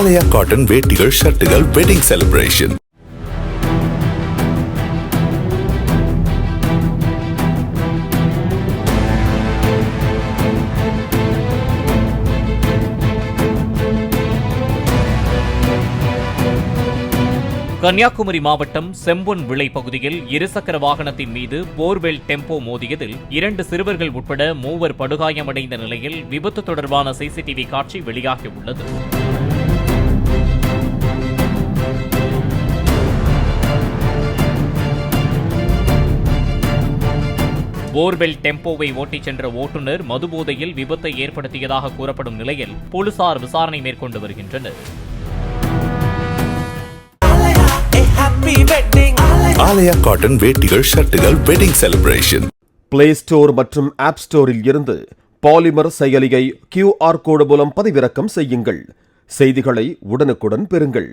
ஆலயா cotton வேட்டிகள் ஷர்ட்டுகள் wedding celebration. Kanyakumari மாவட்டம் செம்பொன் விளை பகுதியில் இருசக்கர வாகனத்தின் மீது போர்வெல் டெம்போ மோதியதில் 2 சிறுவர்கள் உட்பட 3 படுகாயமடைந்த நிலையில் விபத்து தொடர்பான சிசிடிவி காட்சி வெளியாகியுள்ளது. போர்வெல் டெம்போவை ஓட்டிச் சென்ற ஓட்டுநர் மதுபோதையில் விபத்தை ஏற்படுத்தியதாக கூறப்படும் நிலையில் போலீசார் விசாரணை மேற்கொண்டு வருகின்றனர். ஆலயா காட்டன் வேட்டிகள் ஷர்ட்டுகள் வெட்டிங் செலிப்ரேஷன். பிளே ஸ்டோர் மற்றும் ஆப் ஸ்டோரில் இருந்து பாலிமர் செயலியை QR கோடு மூலம் பதிவிறக்கம் செய்யுங்கள். செய்திகளை உடனுக்குடன் பெறுங்கள்.